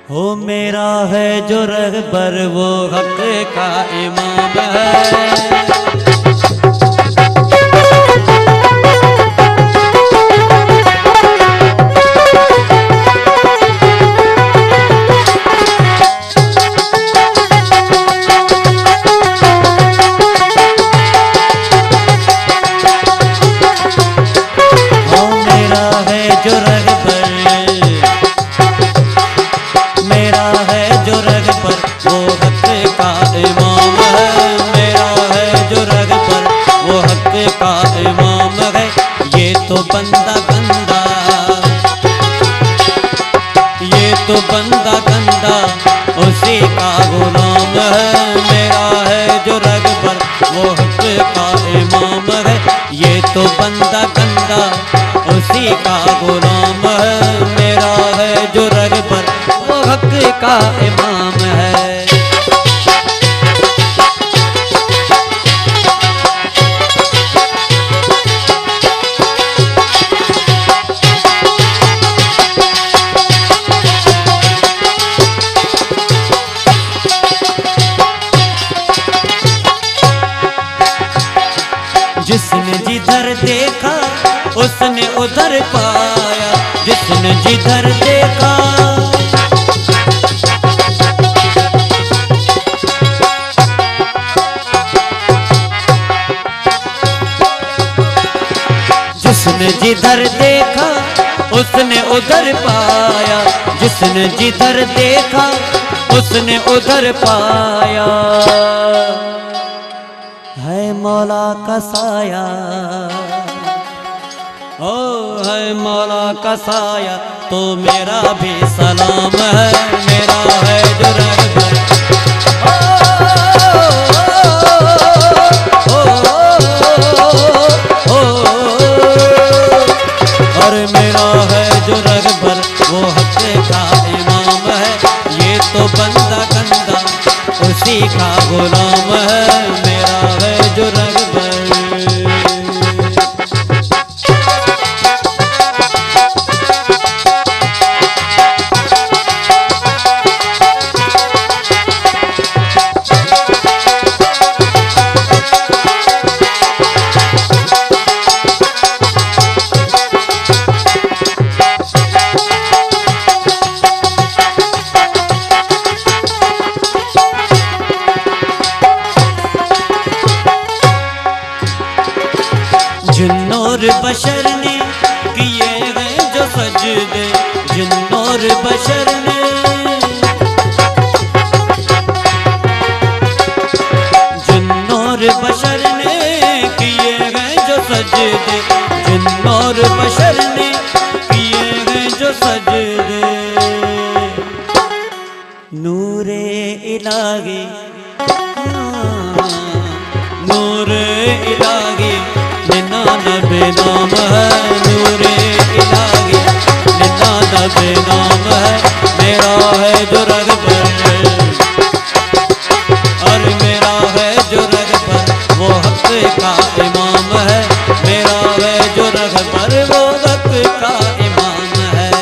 हो मेरा है जो रहबर वो हक का इमाम है। तो बंदा गंदा, ये तो बंदा गंदा उसी का गुलाम है। मेरा है जो रहबर वो हक का इमाम है। ये तो बंदा गंदा उसी का गुलाम है। मेरा है जो रहबर वो हक का इमाम है। जिसने जिधर देखा उसने उधर पाया, जिसने जिधर देखा जिसने जिधर देखा उसने उधर पाया, जिसने जिधर देखा उसने उधर पाया। है मौला का साया, ओ है मौला का साया तो मेरा भी सलाम है। मेरा है जो रहबर और मेरा है जो रहबर वो हक का इमाम है। ये तो बंदा गंदा उसी का गुलाम है। मेरा है जो रहबर जिन्नोर बशर ने किए हैं जो सजदे, जिन्नोर बशर ने जिन्नोर बशर ने किए हैं जो सजदे, जिन्नोर बशर ने किए हैं जो सजदे। नूरे इलाही नूरे इलाही नबे नाम है। नूरे इलाही नबे नाम है। मेरा है जो रहबर और मेरा है जो रहबर वो हक का इमाम है। मेरा है जो रहबर वो हक का इमाम है।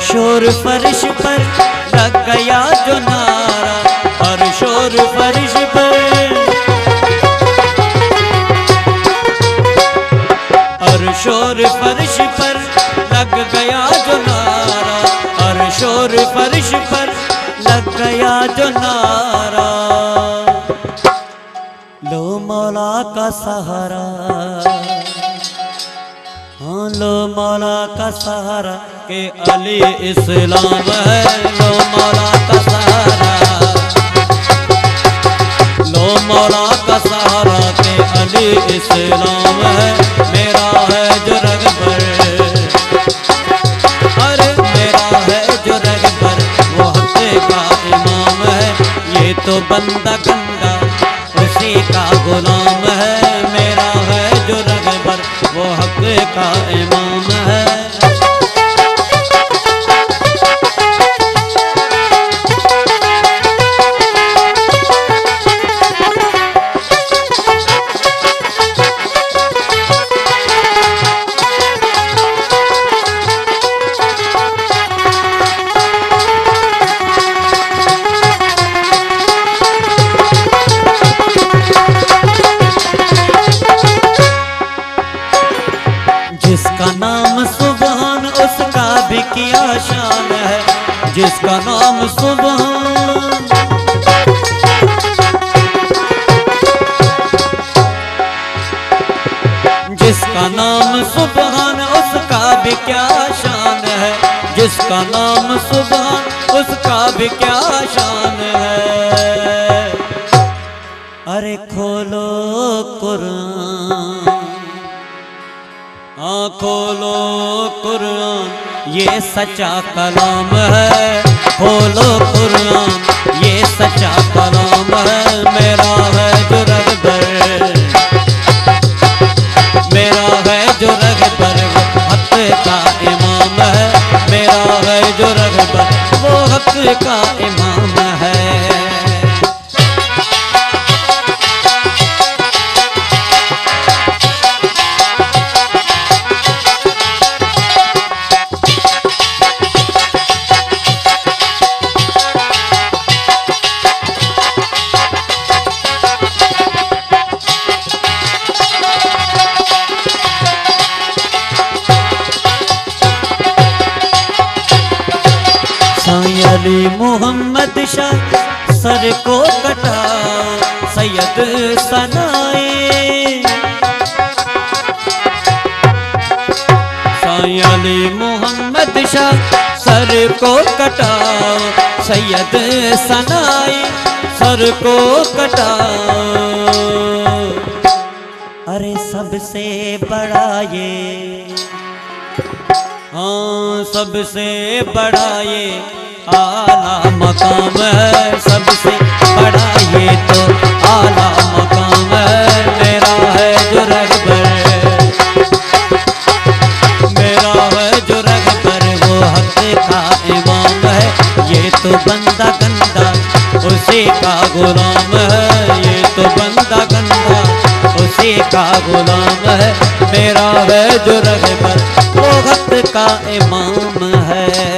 शोर फर्श पर लग गया जो नारा, और शोर फर्श पर और शोर फर्श पर लग गया जो नारा, और शोर फर्श पर लग गया जो नारा। लो मौला का सहारा, हाँ लो मौला का सहारा के अली इस्लाम है। लो मौला का सहारा, लो मौला का सहारा के अली इस्लाम है। मेरा है जो रहबर अरे मेरा है जो रहबर वो हक का इमाम है। ये तो बंदा गंदा उसी का गुलाम है। मेरा है जो रहबर वो हक का इमाम है। जिसका नाम सुभान, जिसका नाम सुभान उसका भी क्या शान है, जिसका नाम सुभान उसका भी क्या शान है। अरे खोलो कुरान, हाँ खोलो कुरान ये सच्चा कलाम है, खोलो कुरान ये सच्चा कलाम है। मेरा है जो रगबर, मेरा है जो रगबर वो हक का इमाम है, मेरा है जो रगबर वो हक का इमाम है। अली मोहम्मद शाह सर को कटा सैयद सनाए, साईं अली मोहम्मद शाह सर को कटा सैयद सनाए, सर को कटा। अरे सबसे बड़ा ये, हाँ सबसे बड़ा ये आला मकाम है, सबसे बड़ा ये तो आला मकाम है। मेरा है जो रगबर, मेरा है जो रगबर वो हक का इमाम है। ये तो बंदा गंदा उसी का गुलाम है, ये तो बंदा गंदा उसी का गुलाम है। मेरा है जो रगबर वो हक का इमाम है।